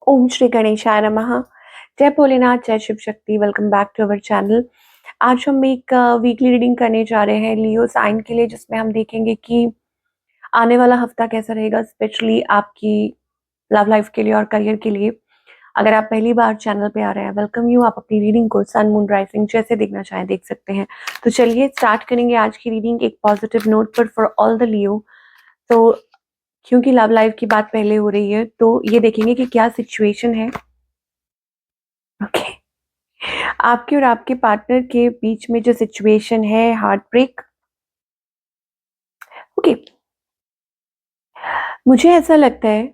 ओम श्री गणेशाय नमः। जय भोलेनाथ, जय Shiv Shakti. Welcome back to our channel. आज हम एक वीकली रीडिंग करने जा रहे हैं लियो साइन के लिए, जिसमें हम देखेंगे कि आने वाला हफ्ता कैसा रहेगा, स्पेशली आपकी लव लाइफ के लिए और करियर के लिए। अगर आप पहली बार चैनल पे आ रहे हैं, वेलकम यू। आप अपनी रीडिंग को सन मून राइजिंग जैसे देखना चाहें देख सकते हैं। तो चलिए स्टार्ट करेंगे आज की रीडिंग एक पॉजिटिव नोट पर फॉर ऑल द लियो। तो क्योंकि लव लाइफ की बात पहले हो रही है, तो ये देखेंगे कि क्या सिचुएशन है। ओके, आपके और आपके पार्टनर के बीच में जो सिचुएशन है, हार्ट ब्रेक। ओके, मुझे ऐसा लगता है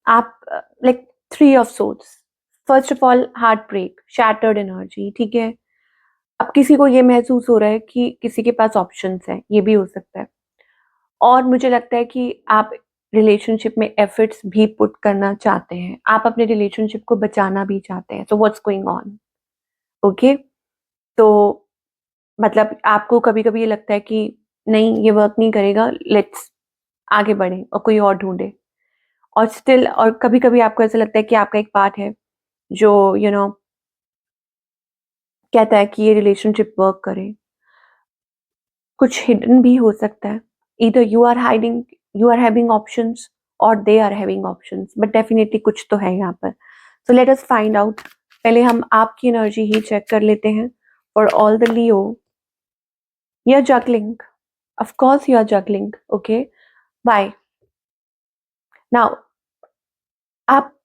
आप like three of swords. First of all heart break, shattered energy, ठीक है। अब किसी को ये महसूस हो रहा है कि किसी के पास ऑप्शंस हैं, ये भी हो सकता है। और मुझे लगता है कि आप रिलेशनशिप में एफर्ट्स भी पुट करना चाहते हैं, आप अपने रिलेशनशिप को बचाना भी चाहते हैं। So what's going on? Okay, तो मतलब आपको कभी-कभी ये लगता है कि नहीं, ये वर्क नहीं करेगा, लेट्स आगे बढ़ें और कोई और ढूँढें। और स्टिल और कभी-कभी आपको ऐसा लगता है कि आपका एक पार्ट है जो कहता है कि ये रिलेशनशिप वर्क करे। कुछ हिडन भी हो सकता है। Either you are having options or they are having options, but definitely कुछ तो है यहाँ पर। So let us find out. पहले हम आपकी एनर्जी ही चेक कर लेते हैं for all the Leo. You are juggling, of course you are juggling. Okay, why? Now आप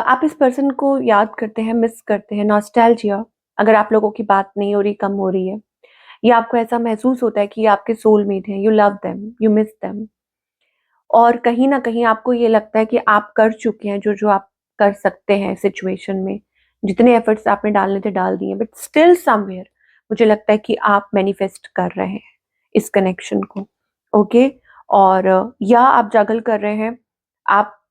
आप इस पर्सन को याद करते हैं, मिस करते हैं, नॉस्टैल्जिया। अगर आप लोगों की बात नहीं हो रही, कम हो रही है, या आपको ऐसा महसूस होता है कि ये आपके सोलमेट हैं, you love them, you miss them. और कहीं न कहीं आपको ये लगता है कि आप कर चुके हैं जो-जो आप कर सकते हैं सिचुएशन में। जितने एफर्ट्स आपने डालने थे डाल दिए, बट स्टिल समव्हेयर मुझे लगता है कि आप मैनिफेस्ट कर रहे हैं इस कनेक्शन को। ओके? और या आप जगल कर रहे हैं। आप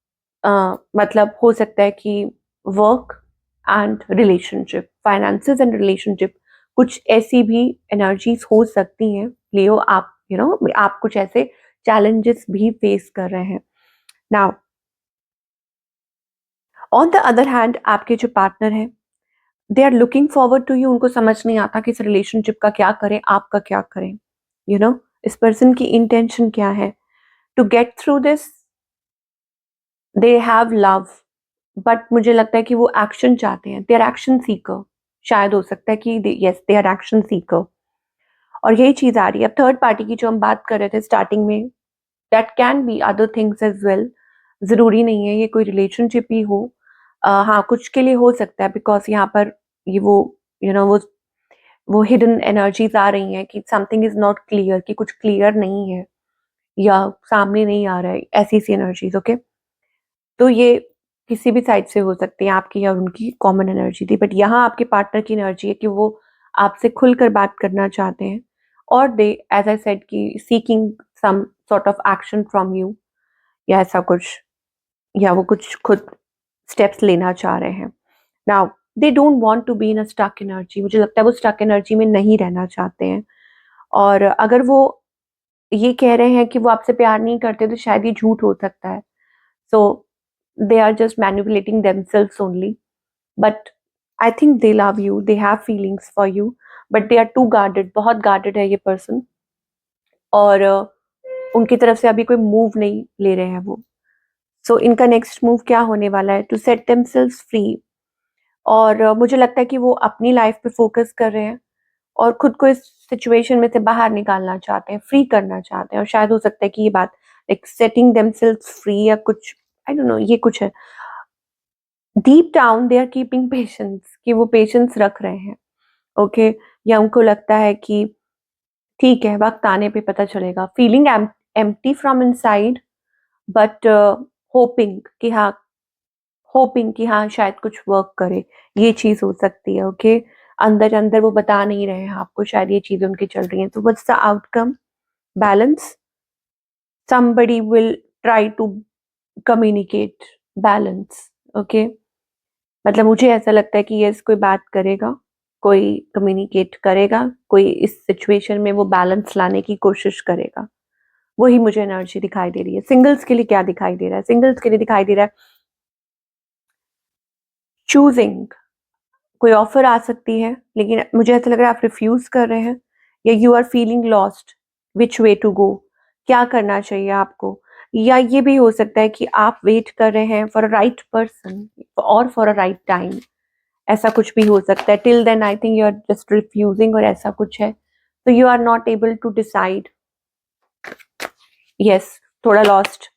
मतलब हो सकता है कि work and relationship, finances and relationship, कुछ ऐसी भी एनर्जीज हो सकती हैं। लियो, आप आप कुछ ऐसे चैलेंजेस भी फेस कर रहे हैं। Now on the other hand, आपके जो पार्टनर हैं, they are looking forward to you. उनको समझ नहीं आता कि इस रिलेशनशिप का क्या करें, आपका क्या करें। इस पर्सन की इंटेंशन क्या है to get through this. They have love, but मुझे लगता है कि वो एक्शन चाहते हैं। They are action seeker. शायद हो सकता है कि yes, they are action seeker. और यही चीज आ रही है। अब थर्ड पार्टी की जो हम बात कर रहे थे स्टार्टिंग में, that can be other things as well. जरूरी नहीं है ये कोई रिलेशनशिप ही हो। हाँ, कुछ के लिए हो सकता है, बिकॉज यहाँ पर ये वो यू you नो know, वो हिडन एनर्जीज आ रही हैं कि समथिंग इज नॉट क्लियर, कि कुछ क्लियर नहीं है या सामने नहीं आ रहा है, ऐसी सी एनर्जीज। ओके, तो ये किसी भी साइड से हो सकती है, आपकी या उनकी कॉमन एनर्जी थी। बट यहाँ आपके पार्टनर की एनर्जी है कि वो आपसे खुलकर बात करना चाहते हैं। और दे, एज आई सेड, कि seeking some sort of action from you, या ऐसा कुछ, या वो कुछ खुद स्टेप्स लेना चाह रहे हैं। Now they don't want to be in a stuck energy. मुझे लगता है वो स्टक एनर्जी में नहीं रहना चाहते हैं। और अगर वो ये कह रहे हैं कि वो आपसे प्यार नहीं करते, तो शायद ये झूठ हो सकता है। सो they are just manipulating themselves only, but I think they love you, they have feelings for you, but they are too guarded। बहुत guarded है ये person। और उनकी तरफ से अभी कोई मूव नहीं ले रहे हैं वो। सो इनका नेक्स्ट मूव क्या होने वाला है? To set themselves free. और मुझे लगता है कि वो अपनी लाइफ पे फोकस कर रहे हैं और खुद को इस सिचुएशन में से बाहर निकालना चाहते हैं, फ्री करना चाहते हैं। और शायद हो सकता है कि ये बात लाइक सेटिंग देमसेल्व्स फ्री या कुछ, आई डोंट नो, ये कुछ है। Deep down they are keeping patience, कि वो पेशेंस रख रहे हैं। ओके, या उनको लगता है कि ठीक है, वक्त आने पे पता चलेगा। Feeling empty from inside, but hopping कि हाँ, शायद कुछ वर्क करे। ये चीज हो सकती है। ओके, अंदर अंदर वो बता नहीं रहे हैं आपको, शायद ये चीजें उनकी चल रही हैं। तो what's the outcome? Balance. somebody will try to communicate balance। Okay, मतलब मुझे ऐसा लगता है कि यस, कोई बात करेगा, कोई कम्युनिकेट करेगा, कोई इस सिचुएशन में वो बैलेंस लाने की कोशिश करेगा। वही मुझे एनर्जी दिखाई दे रही है। सिंगल्स के लिए क्या दिखाई दे रहा है? सिंगल्स के लिए दिखाई दे रहा है चूजिंग, कोई ऑफर आ सकती है लेकिन मुझे ऐसा लग रहा है आप रिफ्यूज कर रहे हैं, या you are feeling lost, which way to go, क्या करना चाहिए आपको। या ये भी हो सकता है कि आप वेट कर रहे हैं फॉर अ राइट पर्सन और फॉर अ राइट टाइम, ऐसा कुछ भी हो सकता है। Till then I think you are just refusing और ऐसा कुछ है, तो you are not able to decide. Yes, थोड़ा लॉस्ट।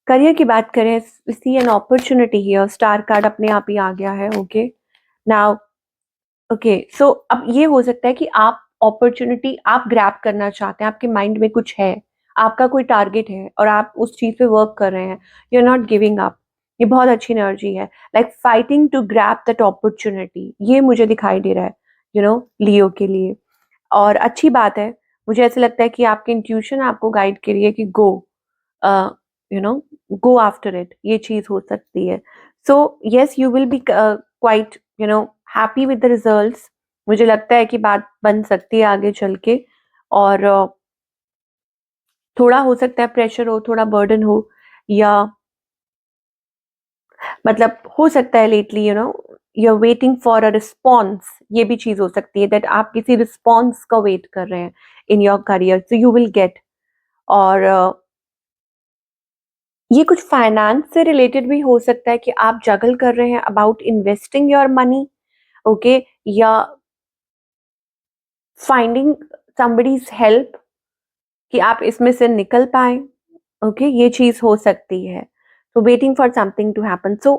करियर की बात करें, see an opportunity here, star card अपने आप ही आ गया है। ओके, नाउ ओके, सो अब ये हो सकता है कि आप अपॉर्चुनिटी आप ग्रैब करना चाहते हैं, आपके माइंड में कुछ है, आपका कोई टारगेट है और आप उस चीज पे वर्क कर रहे हैं, you are not giving up. ये बहुत अच्छी एनर्जी है, like fighting to grab that opportunity, ये मुझे दिखाई दे रहा है, लियो के लिए। और अच्छी बात है, मुझे ऐसा लगता है कि आपकी इंट्यूशन आपको गाइड कर रही है कि go, you know go after it, ये चीज हो सकती है। So yes, you will be quite happy with the results. मुझे लगता है कि बात बन सकती है आगे चल के, और थोड़ा हो सकता है प्रेशर हो, थोड़ा बर्डन हो, या मतलब हो सकता है lately you are waiting for a response, ये भी चीज हो सकती है दैट आप किसी रिस्पॉन्स का वेट कर रहे हैं in your career, so you will get. और ये कुछ फाइनेंस से रिलेटेड भी हो सकता है कि आप जगल कर रहे हैं about investing your money, okay, या फाइंडिंग somebody's हेल्प कि आप इसमें से निकल पाए। ओके, ये चीज हो सकती है। So waiting for something to happen, so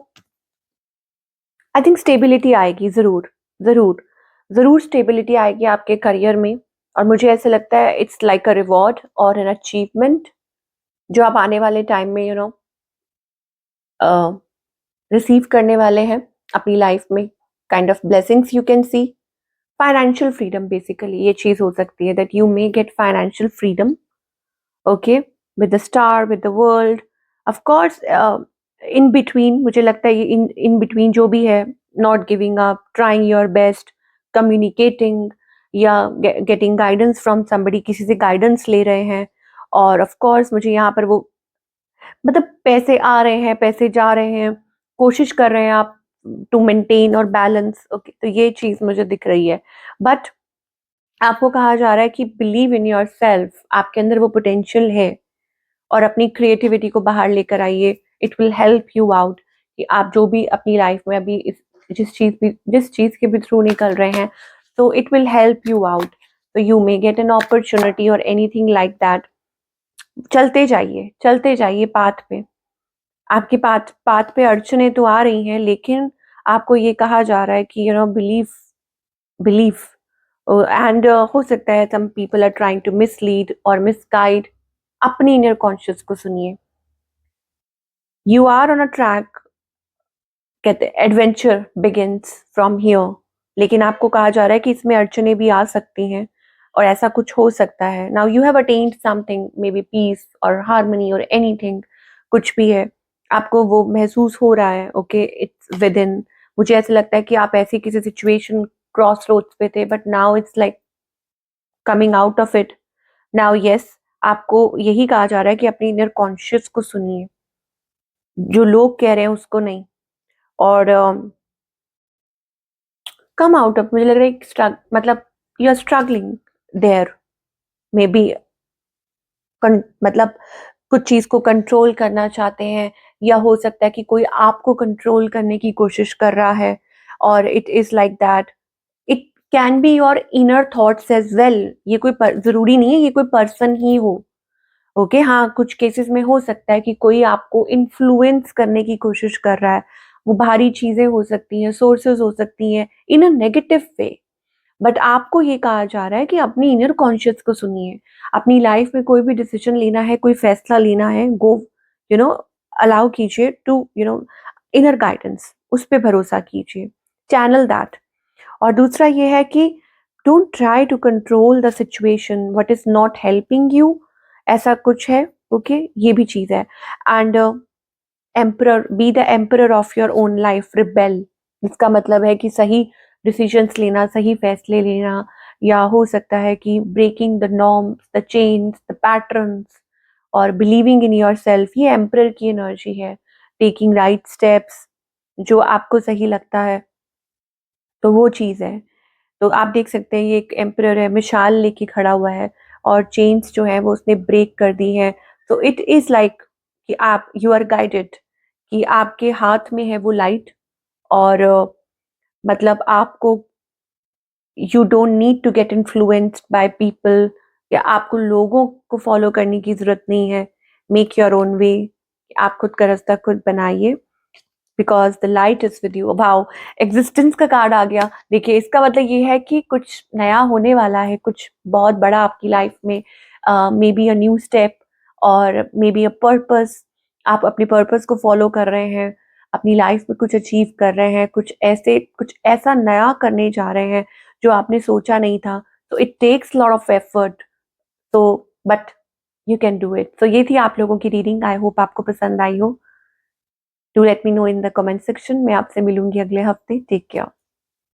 I think stability आएगी, जरूर जरूर जरूर स्टेबिलिटी आएगी आपके करियर में। और मुझे ऐसा लगता है इट्स लाइक अ रिवॉर्ड और एन अचीवमेंट जो आप आने वाले टाइम में रिसीव करने वाले हैं अपनी लाइफ में, kind of blessings you can see. Financial freedom, basically ये चीज हो सकती है that you may get financial freedom, okay, with the star, with the world, of course. In between मुझे लगता है ये इन बिटवीन जो भी है, not giving up, trying your best, communicating, या गेटिंग गाइडेंस फ्रॉम समबडी, किसी से गाइडेंस ले रहे हैं। और ऑफ कोर्स मुझे यहाँ पर वो मतलब पैसे आ रहे हैं, पैसे जा रहे हैं, कोशिश कर रहे हैं आप टू मेंटेन और बैलेंस। ओके, तो ये चीज मुझे दिख रही है। बट आपको कहा जा रहा है कि बिलीव इन योर सेल्फ, आपके अंदर वो पोटेंशियल है और अपनी क्रिएटिविटी को बाहर लेकर आइए। It will help you out कि आप जो भी अपनी लाइफ में अभी जिस चीज के भी थ्रू निकल रहे हैं, तो it will help you out. तो you may get an opportunity or anything like that. चलते जाइए पाथ पे, आपके पाथ पाथ पे अड़चने तो आ रही हैं, लेकिन आपको ये कहा जा रहा है कि बिलीव, बिलीव। एंड हो सकता है some people are trying to mislead और मिसगाइड, अपनी इनर कॉन्शियस को सुनिए। You are on a track, कहते एडवेंचर बिगिंस फ्रॉम हियर, लेकिन आपको कहा जा रहा है कि इसमें अड़चने भी आ सकती हैं और ऐसा कुछ हो सकता है। Now you have attend something, maybe peace और हार्मनी और एनीथिंग, कुछ भी है, आपको वो महसूस हो रहा है। Okay, it's within. मुझे ऐसा लगता है कि आप ऐसी किसी सिचुएशन क्रॉस रोड्स पे थे, but now it's like coming out of it. Now yes, आपको यही कहा जा रहा है कि अपनी इनर कॉन्शियस को सुनिए, जो लोग कह रहे हैं उसको नहीं। और कम आउट ऑफ, मुझे लग रहा है मतलब you are struggling there, maybe मतलब कुछ चीज को कंट्रोल करना चाहते हैं, या हो सकता है कि कोई आपको कंट्रोल करने की कोशिश कर रहा है। और it is like that, it can be your inner thoughts as well. ये कोई जरूरी नहीं है ये कोई पर्सन ही हो। ओके, हाँ, कुछ केसेस में हो सकता है कि कोई आपको इन्फ्लुएंस करने की कोशिश कर रहा है, वो बाहरी चीजें हो सकती हैं, सोर्सेज हो सकती हैं इन अ नेगेटिव वे। बट आपको ये कहा जा रहा है कि अपनी इनर कॉन्शियस को सुनिए। अपनी लाइफ में कोई भी डिसीजन लेना है, कोई फैसला लेना है, गो यू नो अलाउ कीजिए टू इनर गाइडेंस, उस पर भरोसा कीजिए, चैनल दैट। और दूसरा ये है कि don't try to control the situation what is not helping you, ऐसा कुछ है। ओके, ये भी चीज है। And emperor, be the emperor of your own life, rebel, इसका मतलब है कि सही डिसीजंस लेना, सही फैसले लेना, या हो सकता है कि breaking the norms, the chains, the patterns, और बिलीविंग इन योर सेल्फ, ये एम्परर की एनर्जी है। टेकिंग राइट स्टेप्स, जो आपको सही लगता है, तो वो चीज़ है। तो आप देख सकते हैं ये एक एम्परर है, मिसाल लेके खड़ा हुआ है और चेन्स जो है वो उसने ब्रेक कर दी हैं। तो इट इज़ लाइक कि आप यू आर गाइडेड, कि आपके हाथ में है वो लाइट, और मतलब आपको you don't need to get influenced by people, या आपको लोगों को फॉलो करने की ज़रूरत नहीं है। मेक योर ओन वे, आप खुद का रास्ता खुद बनाइए, because the light is with you. Wow! Existence का कार्ड आ गया। देखिए, इसका मतलब ये है कि कुछ नया होने वाला है, कुछ बहुत बड़ा आपकी लाइफ में, may be a new step, और मे बी अ पर्पस। आप अपने पर्पस को फॉलो कर रहे हैं, अपनी लाइफ में कुछ अचीव कर रहे हैं, कुछ ऐसा नया करने जा रहे हैं, जो आपने सोचा नहीं था। तो it takes lot of effort, तो but you can do it. तो ये थी आप लोगों की रीडिंग, आई होप आपको पसंद आई हो। Do let me know in the comment section. मैं आपसे मिलूंगी अगले हफ्ते। Take care.